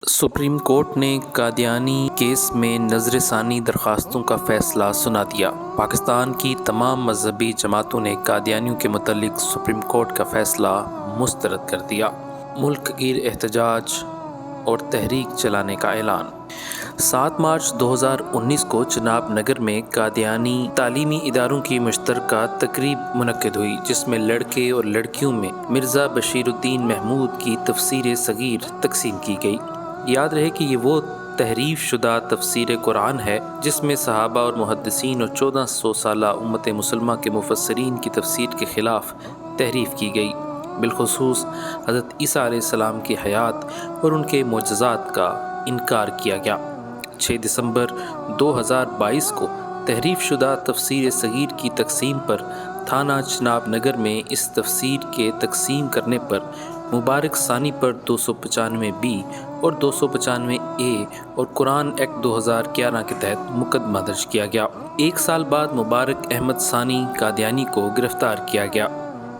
Supreme court نے Qadiani case میں نظر ثانی درخواستوں کا فیصلہ سنا دیا۔ پاکستان کی تمام مذہبی جماعتوں نے قادیانیوں کے متعلق سپریم کورٹ کا فیصلہ مسترد کر دیا۔ ملک گیر احتجاج اور تحریک چلانے کا اعلان۔ 7 مارچ 2019 کو چناب نگر میں قادیانی تعلیمی اداروں کی مشترکہ تقریب منعقد ہوئی، جس میں لڑکے اور لڑکیوں میں مرزا بشیر الدین محمود کی تفسیر صغیر تقسیم کی گئی۔ یاد رہے کہ یہ وہ تحریف شدہ تفسیر قرآن ہے جس میں صحابہ اور محدثین اور 1400 سالہ امت مسلمہ کے مفسرین کی تفسیر کے خلاف تحریف کی گئی، بالخصوص حضرت عیسیٰ علیہ السلام کی حیات اور ان کے معجزات کا انکار کیا گیا۔ 6 دسمبر 2022 کو تحریف شدہ تفسیر صغیر کی تقسیم پر تھانہ چناب نگر میں اس تفسیر کے تقسیم کرنے پر مبارک ثانی پر 295B اور 295A اور قرآن ایکٹ 2011 کے تحت مقدمہ درج کیا گیا۔ 1 سال بعد مبارک احمد ثانی قادیانی کو گرفتار کیا گیا۔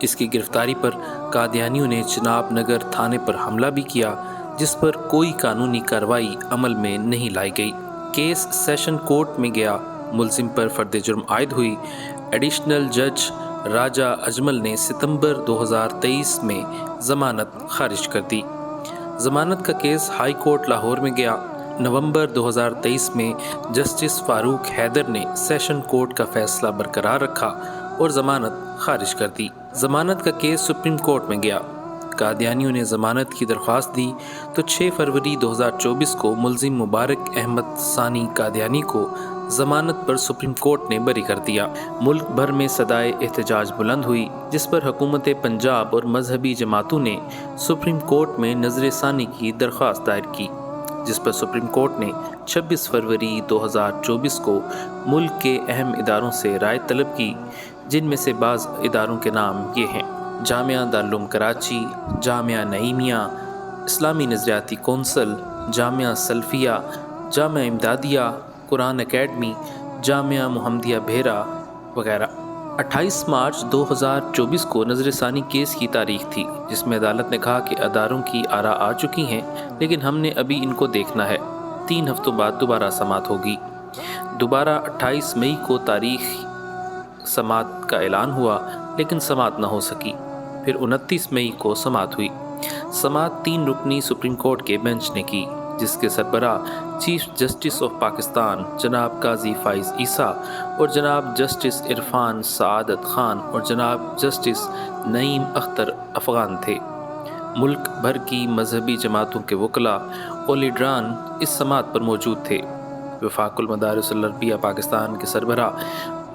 اس کی گرفتاری پر قادیانیوں نے چناب نگر تھانے پر حملہ بھی کیا، جس پر کوئی قانونی کارروائی عمل میں نہیں لائی گئی۔ کیس سیشن کورٹ میں گیا، ملزم پر فرد جرم عائد ہوئی۔ ایڈیشنل جج راجہ اجمل نے ستمبر 2023 میں ضمانت خارج کر دی۔ ضمانت کا کیس ہائی کورٹ لاہور میں گیا۔ نومبر 2023 میں جسٹس فاروق حیدر نے سیشن کورٹ کا فیصلہ برقرار رکھا اور ضمانت خارج کر دی۔ ضمانت کا کیس سپریم کورٹ میں گیا۔ قادیانیوں نے ضمانت کی درخواست دی تو 6 فروری 2024 کو ملزم مبارک احمد ثانی قادیانی کو ضمانت پر سپریم کورٹ نے بری کر دیا۔ ملک بھر میں صدائے احتجاج بلند ہوئی، جس پر حکومت پنجاب اور مذہبی جماعتوں نے سپریم کورٹ میں نظر ثانی کی درخواست دائر کی، جس پر سپریم کورٹ نے 26 فروری 2024 کو ملک کے اہم اداروں سے رائے طلب کی، جن میں سے بعض اداروں کے نام یہ ہیں: جامعہ دارالعلوم کراچی، جامعہ نعیمیہ، اسلامی نظریاتی کونسل، جامعہ سلفیہ، جامعہ امدادیہ، قرآن اکیڈمی، جامعہ محمدیہ بھیرا وغیرہ۔ 28 مارچ 2024 کو نظر ثانی کیس کی تاریخ تھی، جس میں عدالت نے کہا کہ اداروں کی آراء آ چکی ہیں، لیکن ہم نے ابھی ان کو دیکھنا ہے۔ 3 ہفتوں بعد دوبارہ سماعت ہوگی۔ دوبارہ 28 مئی کو تاریخ سماعت کا اعلان ہوا، لیکن سماعت نہ ہو سکی۔ پھر 29 مئی کو سماعت ہوئی۔ سماعت 3 رکنی سپریم کورٹ کے بینچ نے کی، جس کے سربراہ چیف جسٹس آف پاکستان جناب قاضی فائز عیسیٰ اور جناب جسٹس عرفان سعادت خان اور جناب جسٹس نعیم اختر افغان تھے۔ ملک بھر کی مذہبی جماعتوں کے وکلاء اور لیڈران اس سماعت پر موجود تھے۔ وفاق المدارس العربیہ پاکستان کے سربراہ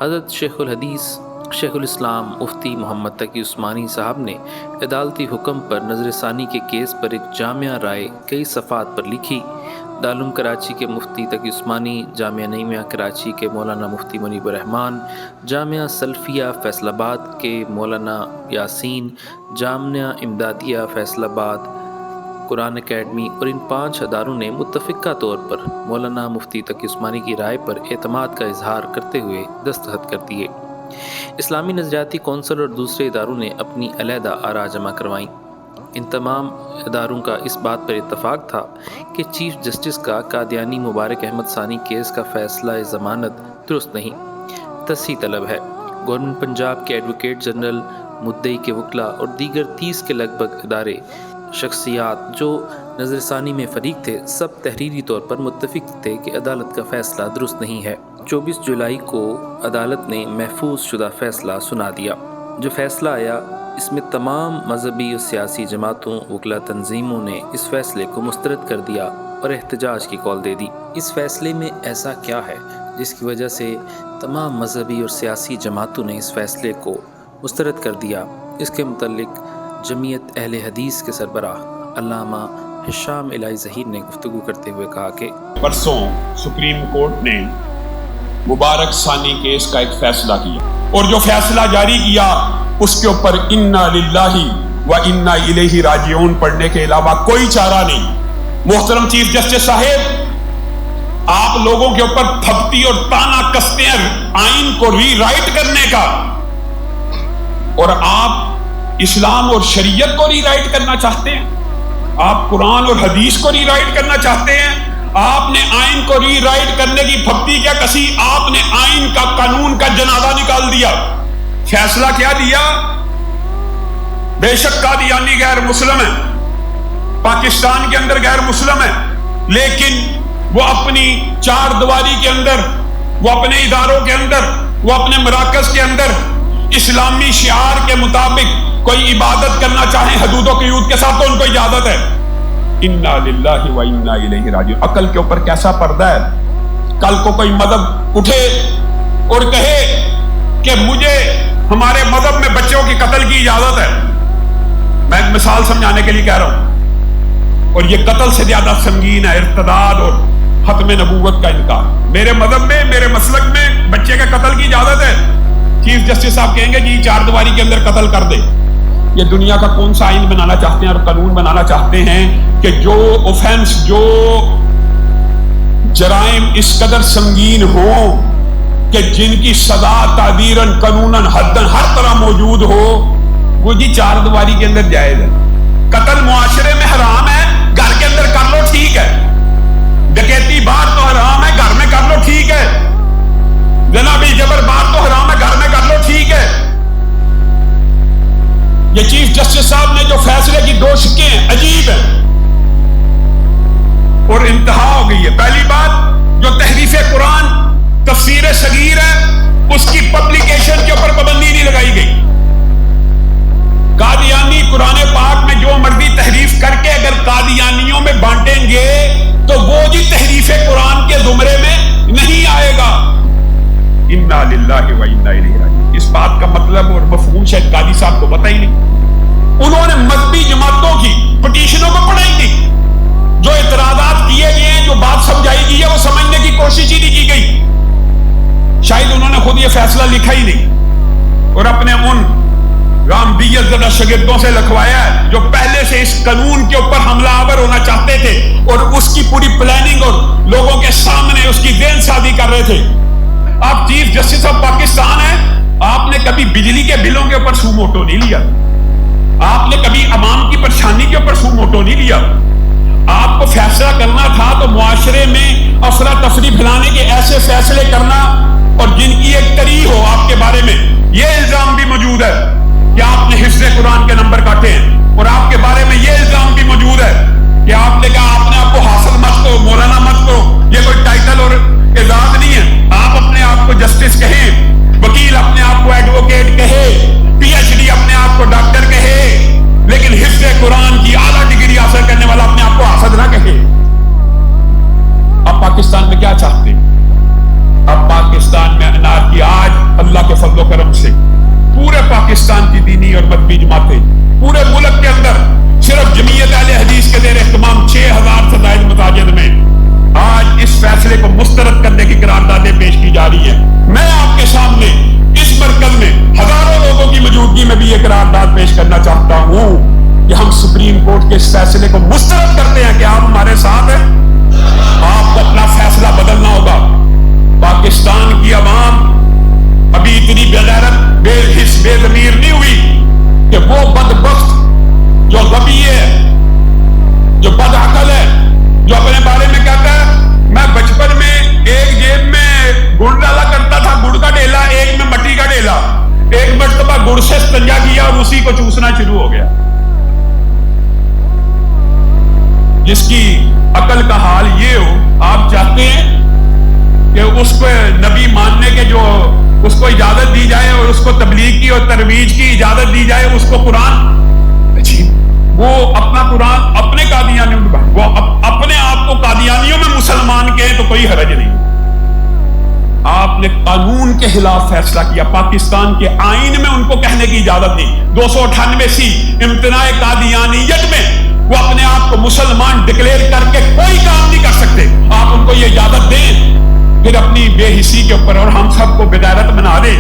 حضرت شیخ الحدیث شیخ الاسلام مفتی محمد تقی عثمانی صاحب نے عدالتی حکم پر نظر ثانی کے کیس پر ایک جامعہ رائے کئی صفحات پر لکھی۔ دارالعلوم کراچی کے مفتی تقی عثمانی، جامعہ نعیمیہ کراچی کے مولانا مفتی منیب الرحمان، جامعہ سلفیہ فیصل آباد کے مولانا یاسین، جامعہ امدادیہ فیصل آباد، قرآن اکیڈمی اور ان 5 اداروں نے متفقہ طور پر مولانا مفتی تقی عثمانی کی رائے پر اعتماد کا اظہار کرتے ہوئے دستخط کر دیے۔ اسلامی نظریاتی کونسل اور دوسرے اداروں نے اپنی علیحدہ آراء جمع کروائیں۔ ان تمام اداروں کا اس بات پر اتفاق تھا کہ چیف جسٹس کا قادیانی مبارک احمد ثانی کیس کا فیصلہ ضمانت درست نہیں، تصحیح طلب ہے۔ گورنمنٹ پنجاب کے ایڈوکیٹ جنرل، مدعی کے وکلاء اور دیگر 30 کے لگ بھگ ادارے، شخصیات جو نظر ثانی میں فریق تھے، سب تحریری طور پر متفق تھے کہ عدالت کا فیصلہ درست نہیں ہے۔ 24 جولائی کو عدالت نے محفوظ شدہ فیصلہ سنا دیا۔ جو فیصلہ آیا، اس میں تمام مذہبی اور سیاسی جماعتوں، وکلاء تنظیموں نے اس فیصلے کو مسترد کر دیا اور احتجاج کی کال دے دی۔ اس فیصلے میں ایسا کیا ہے جس کی وجہ سے تمام مذہبی اور سیاسی جماعتوں نے اس فیصلے کو مسترد کر دیا؟ اس کے متعلق جمعیت اہل حدیث کے سربراہ علامہ ہشام الہی ظہیر نے گفتگو کرتے ہوئے کہا کہ پرسوں سپریم کورٹ نے مبارک ثانی کیس کا ایک فیصلہ کیا، اور جو فیصلہ جاری کیا اس کے اوپر انا للہ و انا الیہ راجعون پڑھنے کے علاوہ کوئی چارہ نہیں۔ محترم چیف جسٹس صاحب، آپ لوگوں کے اوپر تھپتی اور تانا کستے ہیں آئین کو ری رائٹ کرنے کا، اور آپ اسلام اور شریعت کو ری رائٹ کرنا چاہتے ہیں۔ آپ قرآن اور حدیث کو ری رائٹ کرنا چاہتے ہیں؟ آپ نے آئین کو ری رائٹ کرنے کی پھپتی کیا کسی؟ آپ نے آئین کا قانون کا جنازہ نکال دیا۔ فیصلہ کیا دیا؟ بے شک قادیانی غیر مسلم ہے، پاکستان کے اندر غیر مسلم ہے، لیکن وہ اپنی چار دیواری کے اندر، وہ اپنے اداروں کے اندر، وہ اپنے مراکز کے اندر اسلامی شعار کے مطابق کوئی عبادت کرنا چاہیں حدود و قیود کے ساتھ تو ان کو اجازت ہے۔ انا للہ و انا الیہ راجعون۔ عقل کے اوپر کیسا پردہ ہے؟ کل کو کوئی مذہب اٹھے اور کہے کہ مجھے ہمارے مذہب میں بچوں کی قتل کی اجازت ہے، میں ایک مثال سمجھانے کے لیے کہہ رہا ہوں، اور یہ قتل سے زیادہ سنگین ہے ارتداد اور ختم نبوت کا انکار۔ میرے مذہب میں، میرے مسلک میں بچے کے قتل کی اجازت ہے، چیف جسٹس صاحب کہیں گے جی چار دیواری کے اندر قتل کر دے۔ یہ دنیا کا کون سا آئین بنانا چاہتے ہیں اور قانون بنانا چاہتے ہیں کہ جو اوفینس، جو جرائم اس قدر سنگین ہوں کہ جن کی سزا تعبیراً، قانوناً، حداً ہر طرح موجود ہو، وہ جی چار دیواری کے اندر جائز ہے۔ قتل معاشرے میں حرام ہے، گھر کے اندر کر لو ٹھیک ہے، ڈکیتی باہر تو حرام ہے، گھر میں کر لو ٹھیک ہے، زنا بھی جبر باہر تو حرام ہے، گھر میں کر لو ٹھیک ہے۔ یہ چیف جسٹس صاحب نے جو فیصلے کی دو شکیں ہیں، عجیب ہیں اور انتہا ہو گئی ہے۔ پہلی بات، جو تحریف قرآن تفسیر صغیر ہے اس کی پبلیکیشن کے اوپر پابندی نہیں لگائی گئی۔ قادیانی قرآن پاک میں جو مرضی تحریف کر کے اگر قادیانیوں میں بانٹیں گے تو وہ جی تحریف قرآن کے زمرے میں نہیں آئے گا۔ انا للہ و انا الیہ راجعون۔ اس بات کا مطلب اور مفہوم شاید قاضی صاحب کو پتہ ہی نہیں۔ انہوں نے مذہبی جماعتوں کی پٹیشنوں کو پڑھائی تھی، جو اعتراضات کیے گئے ہیں، جو بات سمجھائی گئی ہے، وہ سمجھنے کی کوشش ہی نہیں کی گئی۔ شاید انہوں نے خود یہ فیصلہ لکھا ہی نہیں اور اپنے ان رامدیت زدہ شاگردوں سے لکھوایا ہے جو پہلے سے اس قانون کے اوپر حملہ آور ہونا چاہتے تھے اور اس کی پوری پلاننگ اور لوگوں کے سامنے اس کی ذہن سازی کر رہے تھے۔ آپ چیف جسٹس آف پاکستان ہیں، آپ نے کبھی بجلی کے بلوں کے اوپر سو موٹو نہیں لیا، آپ نے کبھی عوام کی پریشانی کے اوپر سو موٹو نہیں لیا۔ آپ کو فیصلہ کرنا تھا تو معاشرے میں افراتفری پھیلانے کے ایسے فیصلے کرنا اور جن کی ایک تریح ہو آپ کے بارے میں۔ یہ الزام بھی موجود ہے کہ آپ نے حفظ قرآن کے نمبر کاٹے ہیں، اور آپ کے بارے میں یہ الزام بھی موجود ہے کہ آپ نے کہا آپ نے آپ کو حاصل مت کرو، مولانا مت کرو۔ یہ کوئی ٹائٹل اور اعزاز نہیں ہے، آپ اپنے آپ کو جسٹس کہیں، وکیل اپنے آپ کو ایڈوکیٹ کہے، پی ایچ ڈی اپنے آپ کو ڈاکٹر کہے، لیکن حفظ قرآن کی اعلیٰ ڈگری حاصل کرنے والا اپنے آپ کو حافظ نہ کہے۔ اب پاکستان میں کیا چاہتے ہیں؟ اب پاکستان میں انار کی آج اللہ کے فضل و کرم سے پورے پاکستان کی دینی اور مذہبی جماعتیں پورے ملک کے اندر صرف جمعیت اہل حدیث کے زیر اہتمام 6000 سے زائد مساجد میں آج اس فیصلے کو مسترد کرنے کی قراردادیں پیش کی جا رہی ہیں۔ میں آپ کے سامنے اس مرکز میں ہزاروں لوگوں کی موجودگی میں بھی یہ قرارداد پیش کرنا چاہتا ہوں کہ ہم سپریم کورٹ کے اس فیصلے کو مسترد کرتے ہیں کہ آپ ہمارے ساتھ ہیں۔ آپ کو اپنا فیصلہ بدلنا ہوگا۔ پاکستان کی عوام ابھی اتنی بے غیرت، بے حس، بے ضمیر نہیں ہوئی کہ وہ بدبخت جو غبی ہے، جو بد عقل ہے، جو اپنے بارے میں کہتا ہے میں بچپن میں ایک جیب میں گڑ ڈالا کرتا تھا، گڑ کا ڈھیلا، ایک میں مٹی کا ڈھیلا، ایک مرتبہ گڑ سے استنجا کیا اور اسی کو چوسنا شروع ہو گیا۔ جس کی عقل کا حال یہ ہو، آپ چاہتے ہیں کہ اس کو نبی ماننے کے جو اس کو اجازت دی جائے اور اس کو تبلیغ کی اور ترویج کی اجازت دی جائے، اس کو قرآن وہ اپنا قرآن اپنے قادیانیوں میں وہ اپنے آپ کو قادیانیوں میں مسلمان کہیں تو کوئی حرج نہیں۔ آپ نے قانون کے خلاف فیصلہ کیا، پاکستان کے آئین میں ان کو کہنے کی اجازت نہیں۔ 298 امتناع قادیانیت میں وہ اپنے آپ کو مسلمان ڈکلیئر کر کے کوئی کام نہیں کر سکتے۔ آپ ان کو یہ اجازت دیں، پھر اپنی بے حسی کے اوپر اور ہم سب کو بغیرت بنا دیں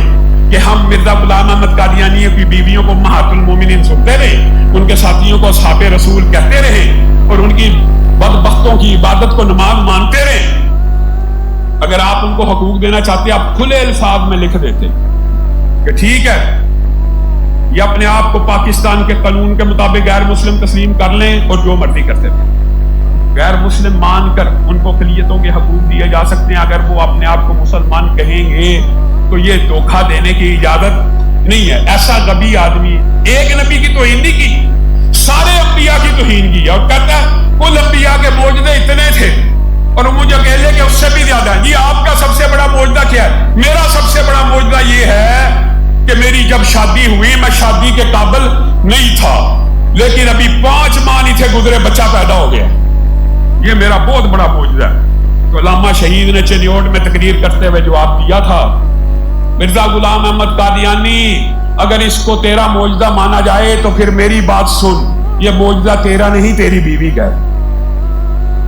کہ ہم مرزا غلام احمد قادیانی کی بیویوں کو امہات المومنین سنتے رہے، ان کے ساتھیوں کو اصحاب رسول کہتے رہے اور ان کی بدبختوں کی عبادت کو نماز مانتے رہے۔ اگر آپ ان کو حقوق دینا چاہتے آپ کھلے الفاظ میں لکھ دیتے کہ ٹھیک ہے یہ اپنے آپ کو پاکستان کے قانون کے مطابق غیر مسلم تسلیم کر لیں اور جو مرضی کرتے تھے، غیر مسلم مان کر ان کو اقلیتوں کے حقوق دیے جا سکتے ہیں۔ اگر وہ اپنے آپ کو مسلمان کہیں گے تو یہ دھوکہ دینے کی اجازت نہیں ہے۔ ایسا غبی آدمی ایک نبی کی توہین نہیں کی، سارے انبیاء کی توہین کی، اور کہتا ہے کل انبیاء کے معجزے اتنے تھے اور مجھے کہے کہ اس سے بھی زیادہ ہے۔ جی آپ کا سب سے بڑا معجزہ کیا ہے؟ میرا سب سے بڑا معجزہ یہ ہے کہ میری جب شادی ہوئی میں شادی کے قابل نہیں تھا، لیکن ابھی 5 ماہ نہیں تھے گزرے بچہ پیدا ہو گیا۔ یہ میرا بہت بڑا معجزہ ہے۔ تو علامہ شہید نے چنیوٹ میں تقریر کرتے ہوئے جواب دیا تھا، مرزا غلام احمد قادیانی اگر اس کو تیرا معجزہ مانا جائے تو پھر میری بات سن، یہ معجزہ تیرا نہیں تیری بیوی کا ہے۔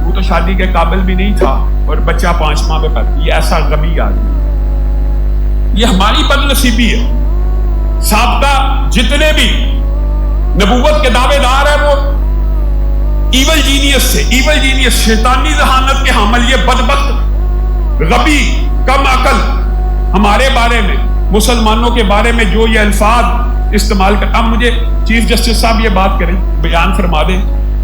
وہ تو شادی کے قابل بھی نہیں تھا اور بچہ 5 ماہ میں پیدا۔ یہ ایسا غبی آدمی، یہ ہماری بد نصیبی ہے۔ سابقہ جتنے بھی نبوت کے دعوے دار ہیں وہ ایول جینیس سے، ایول جینیس شیطانی ذہانت کے حامل، یہ بدبخت غبی کم عقل ہمارے بارے میں، مسلمانوں کے بارے میں جو یہ الفاظ استعمال کر۔ اب مجھے چیف جسٹس صاحب یہ بات کریں، بیان فرما دیں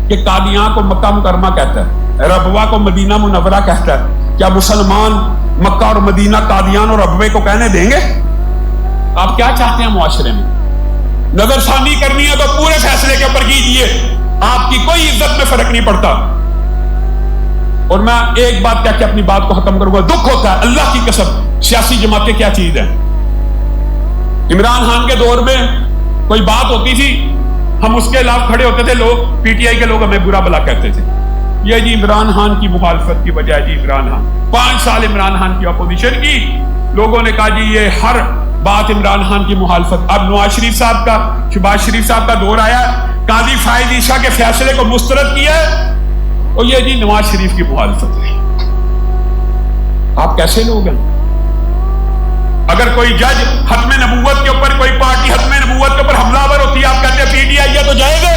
کہ قادیاں کو مکہ مکرمہ کہتا ہے، ربوہ کو مدینہ منورہ کہتا ہے، کیا مسلمان مکہ اور مدینہ قادیان اور ربوے کو کہنے دیں گے؟ آپ کیا چاہتے ہیں معاشرے میں؟ نظر ثانی کرنی ہے تو پورے فیصلے کے اوپر کیجیے، آپ کی کوئی عزت میں فرق نہیں پڑتا۔ اور میں ایک بات کہہ کے اپنی بات کو ختم کروں گا، دکھ ہوتا ہے اللہ کی قسم، سیاسی جماعتیں کیا چیز ہیں۔ عمران خان کے دور میں کوئی بات ہوتی تھی، ہم اس کے خلاف کھڑے ہوتے تھے، لوگ پی ٹی آئی کے لوگ ہمیں برا بلا کہتے تھے، یہ جی عمران خان کی مخالفت کی وجہ ہے، جی عمران خان 5 سال عمران خان کی اپوزیشن کی، لوگوں نے کہا جی یہ ہر بات عمران خان کی مخالفت۔ اب نواز شریف صاحب کا، شہباز شریف صاحب کا دور آیا، قاضی فائز عیسیٰ کے فیصلے کو مسترد کیا ہے اور یہ جی نواز شریف کی مخالفت ہے۔ آپ کیسے لوگ ہیں؟ اگر کوئی جج ختم نبوت کے اوپر، کوئی پارٹی ختم نبوت کے اوپر حملہ آور ہوتی ہے، آپ کہتے ہیں پی ٹی آئی ہے تو جائے گے،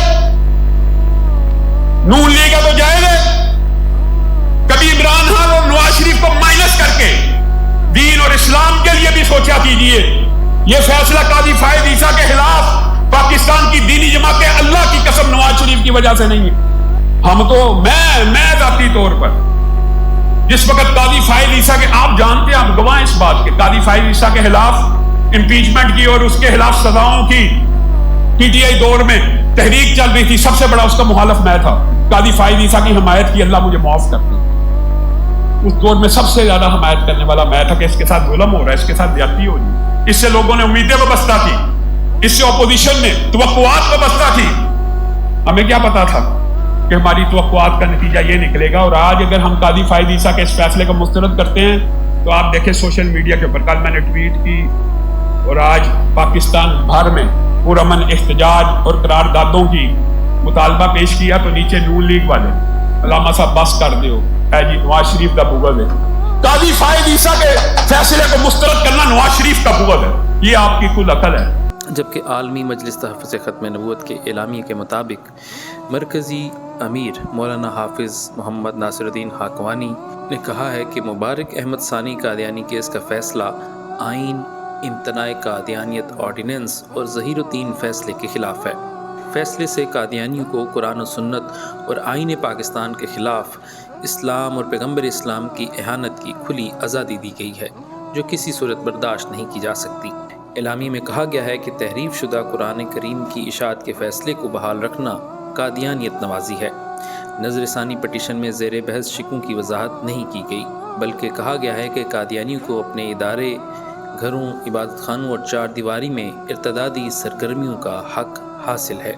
نون لیگ ہے تو جائے گے؟ کبھی عمران خان اور نواز شریف کو مائنس کر کے دین اور اسلام کے لیے بھی سوچا کیجئے۔ یہ فیصلہ قاضی فائز عیسیٰ کے خلاف پاکستان کی دینی جماعتیں اللہ کی قسم نواز شریف کی وجہ سے نہیں ہے۔ ہم تو میں ذاتی طور پر جس وقت قاضی فائز عیسیٰ کے، آپ جانتے ہیں، آپ گواہ اس بات کے، قاضی فائز عیسیٰ کے خلاف امپیچمنٹ کی اور اس کے خلاف سزاؤں کی پی ٹی آئی دور میں تحریک چل رہی تھی، سب سے بڑا اس کا مخالف میں تھا، قاضی فائز عیسیٰ کی حمایت کی، اللہ مجھے معاف کر دے۔ اس دور میں سب سے زیادہ حمایت کرنے والا میں تھا کہ اس کے ساتھ ظلم ہو رہا ہے، اس کے ساتھ زیادتی ہو رہی ہے، اس سے لوگوں نے امیدیں وابستہ کی، اس سے اپوزیشن نے توقعات وابستہ کی۔ ہمیں کیا پتا تھا کہ ہماری توقعات کا نتیجہ یہ نکلے گا؟ اور آج اگر ہم قاضی فائز عیسیٰ کے اس فیصلے کو مسترد کرتے ہیں تو آپ دیکھیں سوشل میڈیا کے اوپر، کل میں نے ٹویٹ کی اور آج پاکستان بھر میں پرامن احتجاج اور قراردادوں کی مطالبہ پیش کیا تو نیچے نون لیگ والے، علامہ صاحب بس کر دیو، اے جی نواز شریف کا بغض ہے، قاضی فائز عیسیٰ کے فیصلے کو مسترد کرنا نواز شریف کا بغض ہے، یہ آپ کی کل عقل ہے۔ جبکہ عالمی مجلس تحفظ ختم نبوت کے اعلامیے کے مطابق مرکزی امیر مولانا حافظ محمد ناصر الدین حاکوانی نے کہا ہے کہ مبارک احمد ثانی قادیانی کیس کا فیصلہ آئین، امتناع قادیانیت آرڈیننس اور ظہیر الدین فیصلے کے خلاف ہے۔ فیصلے سے قادیانیوں کو قرآن و سنت اور آئین پاکستان کے خلاف اسلام اور پیغمبر اسلام کی اہانت کی کھلی آزادی دی گئی ہے، جو کسی صورت برداشت نہیں کی جا سکتی۔ اعلامیے میں کہا گیا ہے کہ تحریف شدہ قرآن کریم کی اشاعت کے فیصلے کو بحال رکھنا قادیانیت نوازی ہے۔ نظر ثانی پٹیشن میں زیر بحث شکوں کی وضاحت نہیں کی گئی، بلکہ کہا گیا ہے کہ قادیانیوں کو اپنے ادارے، گھروں، عبادت خانوں اور چار دیواری میں ارتدادی سرگرمیوں کا حق حاصل ہے۔